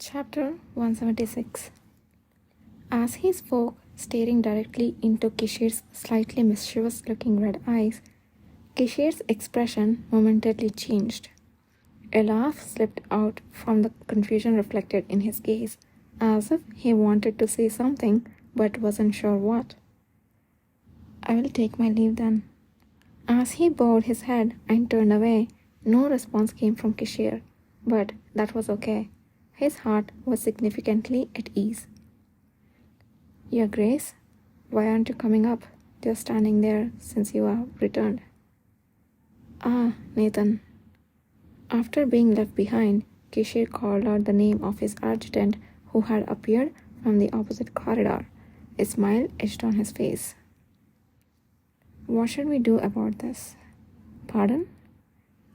Chapter 176. As he spoke, staring directly into Kishir's slightly mischievous-looking red eyes, Kishir's expression momentarily changed. A laugh slipped out from the confusion reflected in his gaze, as if he wanted to say something but wasn't sure what. "I will take my leave then." As he bowed his head and turned away, no response came from Kishir, but that was okay. His heart was significantly at ease. "Your Grace, why aren't you coming up? Just standing there since you have returned." "Ah, Nathan." After being left behind, Kishir called out the name of his adjutant who had appeared from the opposite corridor. A smile etched on his face. "What should we do about this?" "Pardon?"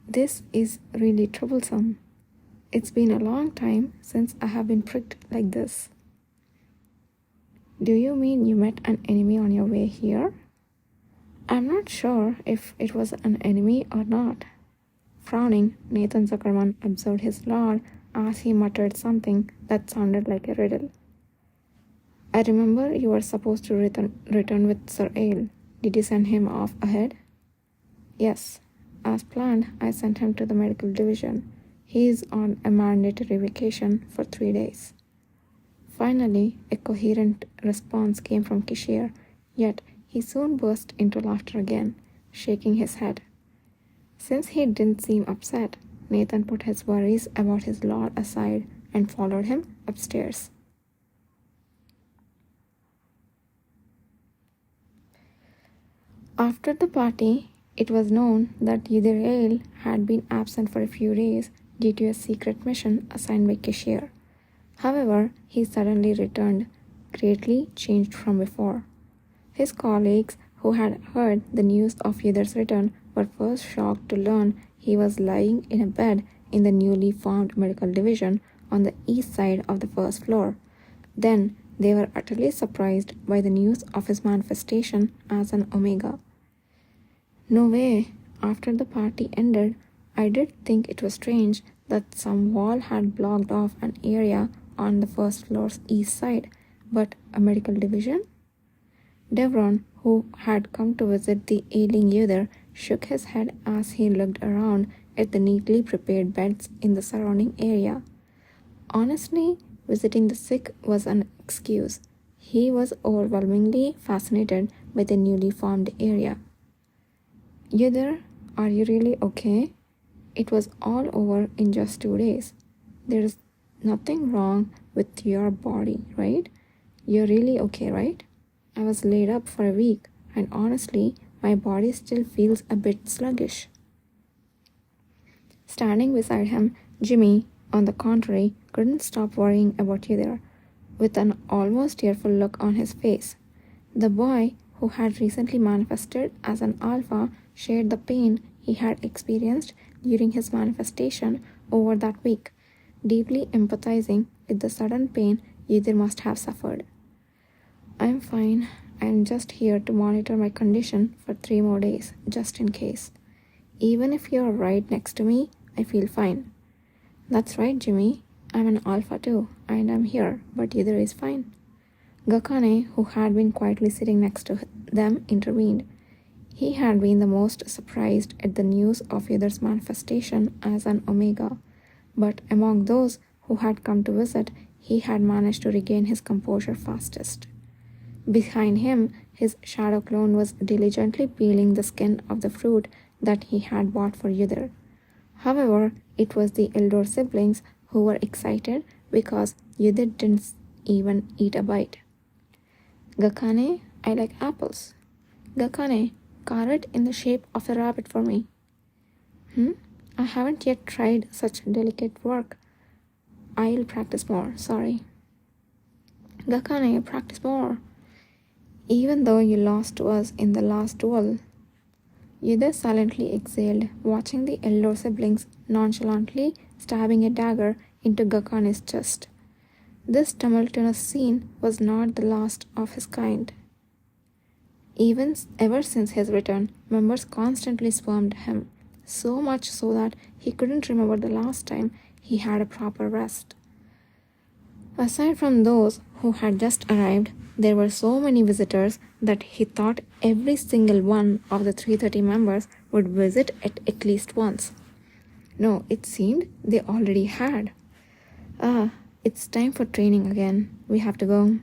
"This is really troublesome. It's been a long time since I have been pricked like this." "Do you mean you met an enemy on your way here?" "I'm not sure if it was an enemy or not." Frowning, Nathan Zuckerman observed his lord as he muttered something that sounded like a riddle. "I remember you were supposed to return with Sir Ale. Did you send him off ahead?" "Yes. As planned, I sent him to the medical division. He is on a mandatory vacation for 3 days." Finally, a coherent response came from Kishir, yet he soon burst into laughter again, shaking his head. Since he didn't seem upset, Nathan put his worries about his lord aside and followed him upstairs. After the party, it was known that Yudhirael had been absent for a few days due to a secret mission assigned by Kishir. However, he suddenly returned, greatly changed from before. His colleagues who had heard the news of Yudhir's return were first shocked to learn he was lying in a bed in the newly formed medical division on the east side of the first floor. Then they were utterly surprised by the news of his manifestation as an Omega. "No way." After the party ended, I did think it was strange that some wall had blocked off an area on the first floor's east side, but a medical division? Devron, who had come to visit the ailing Yudhir, shook his head as he looked around at the neatly prepared beds in the surrounding area. Honestly, visiting the sick was an excuse. He was overwhelmingly fascinated by the newly formed area. "Yudhir, are you really okay? It was all over in just 2 days. There's nothing wrong with your body, right? You're really okay, right?" "I was laid up for a week, and honestly, my body still feels a bit sluggish." Standing beside him, Jimmy, on the contrary, couldn't stop worrying about Yudhir, with an almost tearful look on his face. The boy, who had recently manifested as an alpha, shared the pain he had experienced during his manifestation over that week, deeply empathizing with the sudden pain Yudhir must have suffered. "I'm fine. I'm just here to monitor my condition for 3 more days, just in case. Even if you're right next to me, I feel fine." "That's right, Jimmy. I'm an alpha too, and I'm here, but Yudhir is fine." Gakane, who had been quietly sitting next to them, intervened. He had been the most surprised at the news of Yudhir's manifestation as an Omega, but among those who had come to visit, he had managed to regain his composure fastest. Behind him, his shadow clone was diligently peeling the skin of the fruit that he had bought for Yudhir. However, it was the elder siblings who were excited because Yudhir didn't even eat a bite. "Gakane, I like apples." "Gakane, carve it in the shape of a rabbit for me." I haven't yet tried such delicate work. I'll practice more, sorry." "Gakane, practice more." "Even though you lost to us in the last duel." Yudhir silently exhaled, watching the elder siblings nonchalantly stabbing a dagger into Gakane's chest. This tumultuous scene was not the last of his kind. Ever since his return, members constantly swarmed him, so much so that he couldn't remember the last time he had a proper rest. Aside from those who had just arrived, there were so many visitors that he thought every single one of the 330 members would visit it at least once. No, it seemed they already had. Ah, it's time for training again. We have to go.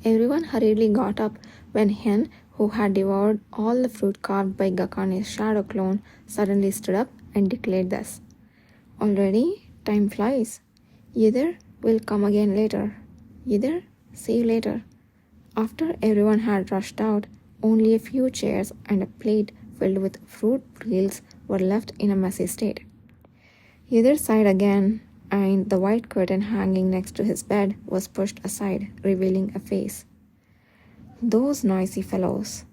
Everyone hurriedly got up when Hen, who had devoured all the fruit carved by Gakane's shadow clone, suddenly stood up and declared this. Already? Time flies. Either we'll come again later. Either see you later. After everyone had rushed out, only a few chairs and a plate filled with fruit peels were left in a messy state. Either sighed again, and the white curtain hanging next to his bed was pushed aside, revealing a face. Those noisy fellows.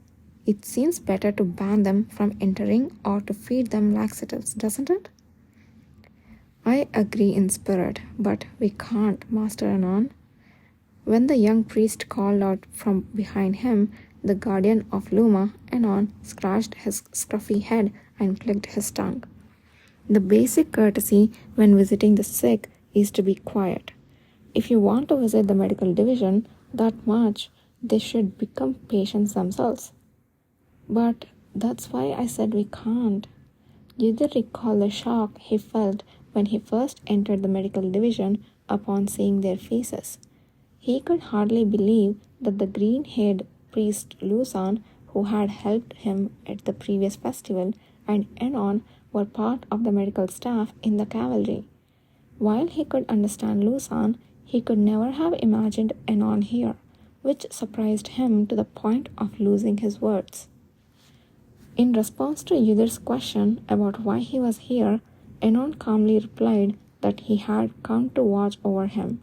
It seems better to ban them from entering or to feed them laxatives, doesn't it? I agree in spirit, but we can't, Master Anon. When the young priest called out from behind him, the guardian of Luma, Anon, scratched his scruffy head and clicked his tongue. The basic courtesy when visiting the sick is to be quiet. If you want to visit the medical division that much, they should become patients themselves. But that's why I said we can't. Did you recall the shock he felt when he first entered the medical division upon seeing their faces? He could hardly believe that the green-haired priest Lusan, who had helped him at the previous festival, and Anon were part of the medical staff in the cavalry. While he could understand Lusan, he could never have imagined Anon here, which surprised him to the point of losing his words. In response to Yudhir's question about why he was here, Anon calmly replied that he had come to watch over him.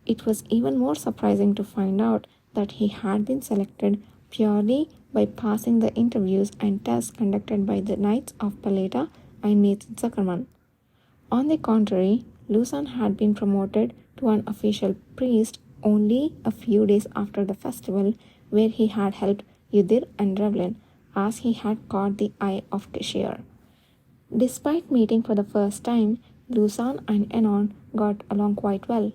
It was even more surprising to find out that he had been selected purely by passing the interviews and tests conducted by the Knights of Paleta and Nathan Zuckerman. On the contrary, Lusan had been promoted to an official priest only a few days after the festival, where he had helped Yudhir and Revlin, as he had caught the eye of Kishir. Despite meeting for the first time, Lusan and Anon got along quite well.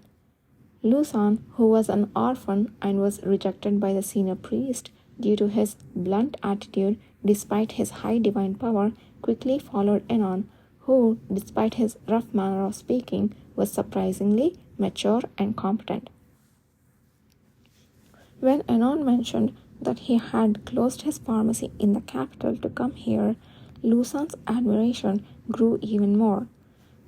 Lusan, who was an orphan and was rejected by the senior priest due to his blunt attitude despite his high divine power, quickly followed Anon, who, despite his rough manner of speaking, was surprisingly mature and competent. When Anon mentioned that he had closed his pharmacy in the capital to come here, Lusan's admiration grew even more.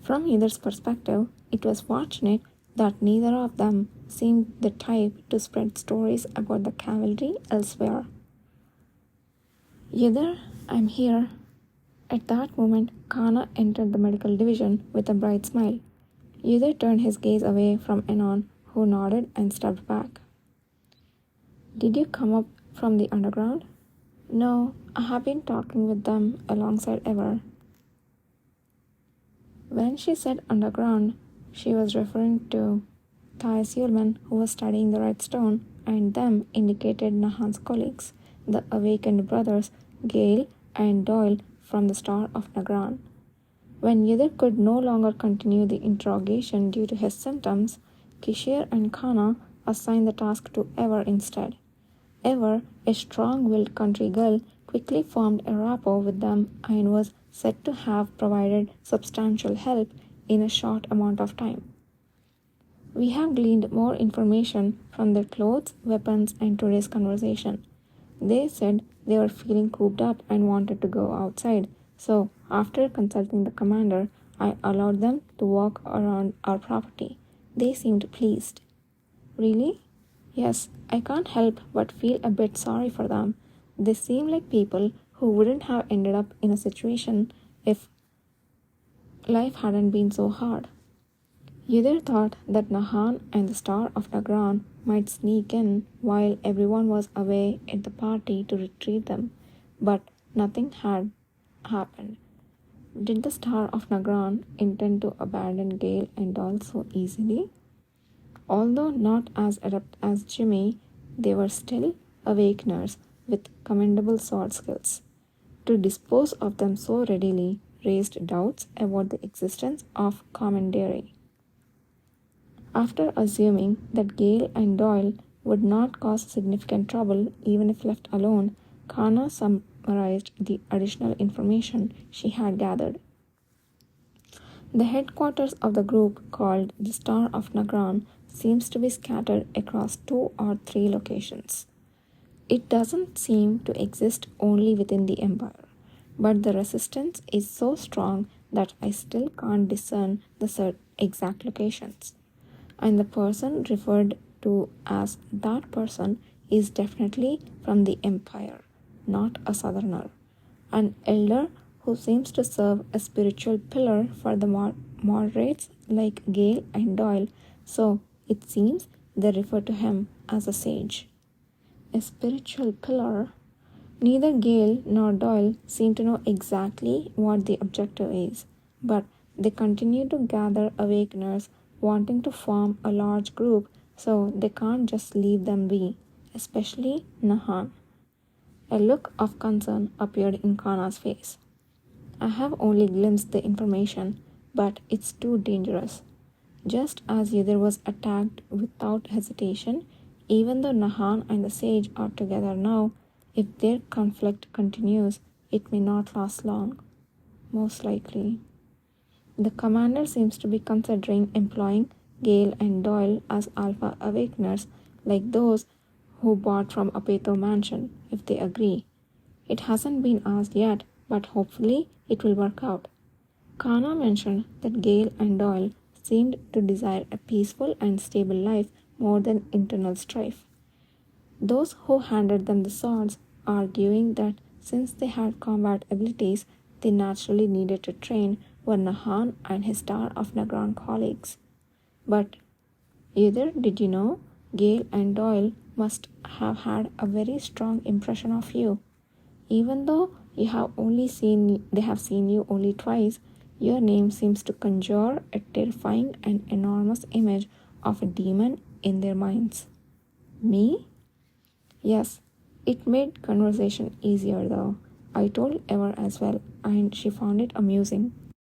From either's perspective, it was fortunate that neither of them seemed the type to spread stories about the cavalry elsewhere. Either I'm here. At that moment, Kana entered the medical division with a bright smile. Either turned his gaze away from Anon, who nodded and stepped back. Did you come up from the underground? No, I have been talking with them alongside Ever. When she said underground, she was referring to Thais Yulman, who was studying the Red Stone, and them indicated Nahan's colleagues, the awakened brothers Gale and Doyle from the Star of Nagran. When Yidhir could no longer continue the interrogation due to his symptoms, Kishir and Kana assigned the task to Ever instead. Ever, a strong-willed country girl, quickly formed a rapport with them and was said to have provided substantial help in a short amount of time. We have gleaned more information from their clothes, weapons, and today's conversation. They said they were feeling cooped up and wanted to go outside, so after consulting the commander, I allowed them to walk around our property. They seemed pleased. Really? Yes, I can't help but feel a bit sorry for them. They seem like people who wouldn't have ended up in a situation if life hadn't been so hard. Yudhir thought that Nahan and the Star of Nagran might sneak in while everyone was away at the party to retrieve them, but nothing had happened. Did the Star of Nagran intend to abandon Gale and Doll so easily? Although not as adept as Jimmy, they were still awakeners with commendable sword skills. To dispose of them so readily raised doubts about the existence of commandery. After assuming that Gale and Doyle would not cause significant trouble even if left alone, Kana summarized the additional information she had gathered. The headquarters of the group, called the Star of Nagran, seems to be scattered across 2 or 3 locations. It doesn't seem to exist only within the Empire, but the resistance is so strong that I still can't discern the exact locations. And the person referred to as that person is definitely from the Empire, not a Southerner. An elder who seems to serve a spiritual pillar for the moderates like Gale and Doyle, so it seems they refer to him as a sage. A spiritual pillar? Neither Gale nor Doyle seem to know exactly what the objective is, but they continue to gather awakeners wanting to form a large group, so they can't just leave them be, especially Nahan. A look of concern appeared in Kana's face. I have only glimpsed the information, but it's too dangerous. Just as Yudhir was attacked without hesitation, even though Nahan and the sage are together now, if their conflict continues, it may not last long. Most likely. The commander seems to be considering employing Gale and Doyle as Alpha Awakeners, like those who bought from Apeto Mansion, if they agree. It hasn't been asked yet, but hopefully it will work out. Kana mentioned that Gale and Doyle seemed to desire a peaceful and stable life more than internal strife. Those who handed them the swords arguing that since they had combat abilities, they naturally needed to train were Nahan and his Star of Nagran colleagues. But either did you know Gale and Doyle must have had a very strong impression of you. Even though they have seen you only twice, your name seems to conjure a terrifying and enormous image of a demon in their minds. Me? Yes, it made conversation easier though. I told Ever as well, and she found it amusing.